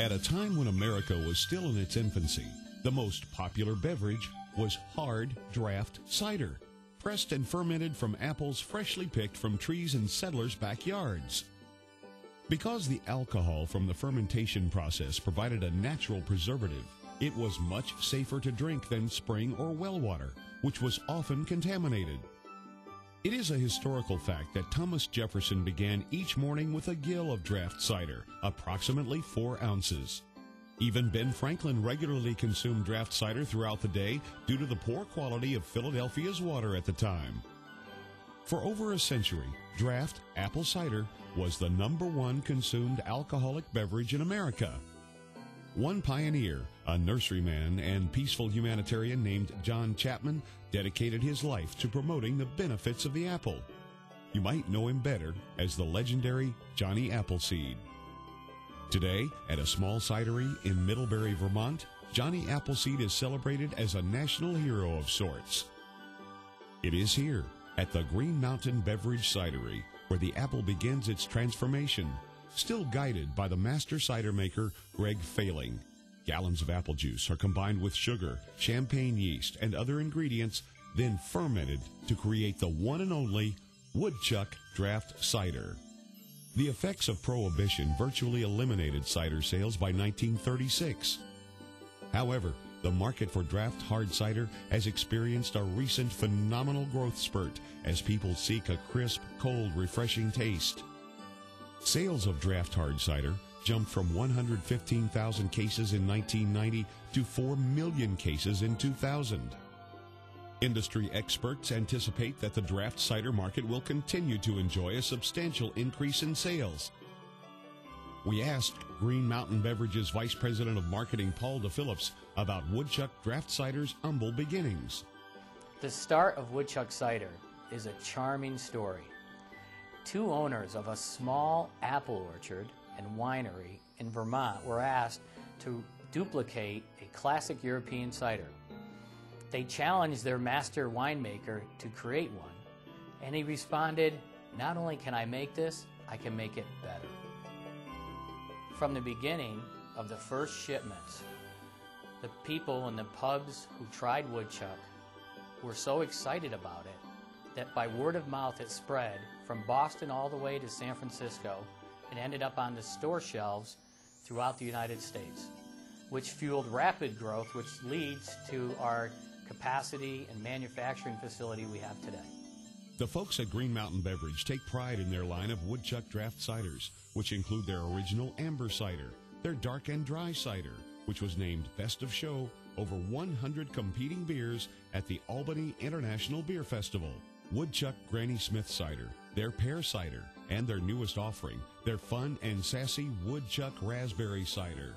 At a time when America was still in its infancy, the most popular beverage was hard draft cider, pressed and fermented from apples freshly picked from trees in settlers' backyards. Because the alcohol from the fermentation process provided a natural preservative, it was much safer to drink than spring or well water, which was often contaminated. It is a historical fact that Thomas Jefferson began each morning with a gill of draft cider, approximately 4 ounces. Even Ben Franklin regularly consumed draft cider throughout the day due to the poor quality of Philadelphia's water at the time. For over a century, draft apple cider was the #1 consumed alcoholic beverage in America. One pioneer, a nurseryman and peaceful humanitarian named John Chapman, dedicated his life to promoting the benefits of the apple. You might know him better as the legendary Johnny Appleseed. Today, at a small cidery in Middlebury, Vermont, Johnny Appleseed is celebrated as a national hero of sorts. It is here, at the Green Mountain Beverage Cidery, where the apple begins its transformation, still guided by the master cider maker, Greg Failing. Gallons of apple juice are combined with sugar, champagne yeast, and other ingredients, then fermented to create the one and only Woodchuck Draft Cider. The effects of Prohibition virtually eliminated cider sales by 1936. However, the market for draft hard cider has experienced a recent phenomenal growth spurt as people seek a crisp, cold, refreshing taste. Sales of draft hard cider jumped from 115,000 cases in 1990 to 4 million cases in 2000. Industry experts anticipate that the draft cider market will continue to enjoy a substantial increase in sales. We asked Green Mountain Beverages Vice President of Marketing Paul DePhillips about Woodchuck Draft Cider's humble beginnings. The start of Woodchuck Cider is a charming story. 2 owners of a small apple orchard and winery in Vermont were asked to duplicate a classic European cider. They challenged their master winemaker to create one, and he responded, "Not only can I make this, I can make it better." From the beginning of the first shipments, the people in the pubs who tried Woodchuck were so excited about it that by word of mouth it spread from Boston all the way to San Francisco and ended up on the store shelves throughout the United States, which fueled rapid growth, which leads to our capacity and manufacturing facility we have today. The folks at Green Mountain Beverage take pride in their line of Woodchuck Draft Ciders, which include their original amber cider, their dark and dry cider, which was named Best of Show over 100 competing beers at the Albany International Beer Festival, Woodchuck Granny Smith Cider, their pear cider, and their newest offering, their fun and sassy Woodchuck Raspberry Cider.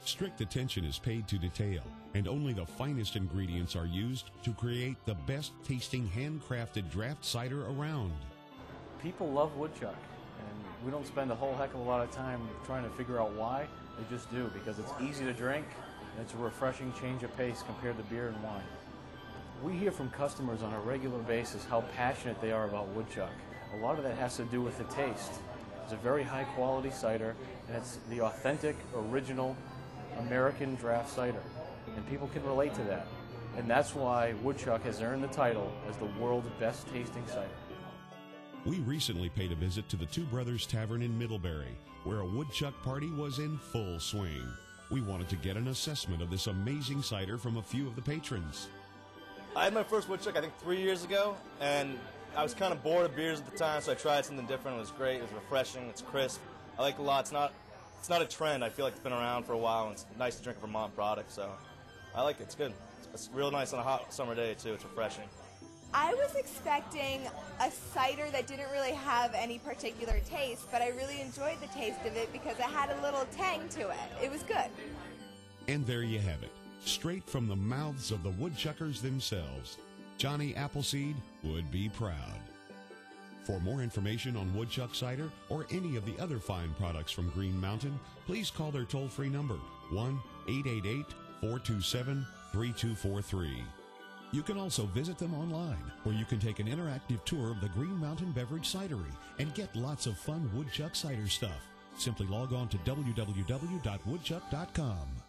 Strict attention is paid to detail, and only the finest ingredients are used to create the best-tasting handcrafted draft cider around. People love Woodchuck, and we don't spend a whole heck of a lot of time trying to figure out why. They just do, because it's easy to drink, and it's a refreshing change of pace compared to beer and wine. We hear from customers on a regular basis how passionate they are about Woodchuck. A lot of that has to do with the taste. It's a very high-quality cider, and it's the authentic, original American draft cider, and people can relate to that, and that's why Woodchuck has earned the title as the world's best tasting cider. We recently paid a visit to the Two Brothers Tavern in Middlebury, where a Woodchuck party was in full swing. We wanted to get an assessment of this amazing cider from a few of the patrons. I had my first Woodchuck, I think, 3 years ago, and I was kind of bored of beers at the time, so I tried something different. It was great. It was refreshing. It's crisp. I like it a lot. It's not a trend. I feel like it's been around for a while, and it's nice to drink a Vermont product, so I like it. It's good. It's real nice on a hot summer day, too. It's refreshing. I was expecting a cider that didn't really have any particular taste, but I really enjoyed the taste of it because it had a little tang to it. It was good. And there you have it, straight from the mouths of the woodchuckers themselves. Johnny Appleseed would be proud. For more information on Woodchuck Cider or any of the other fine products from Green Mountain, please call their toll-free number, 1-888-427-3243. You can also visit them online, where you can take an interactive tour of the Green Mountain Beverage Cidery and get lots of fun Woodchuck cider stuff, Simply log on to www.woodchuck.com.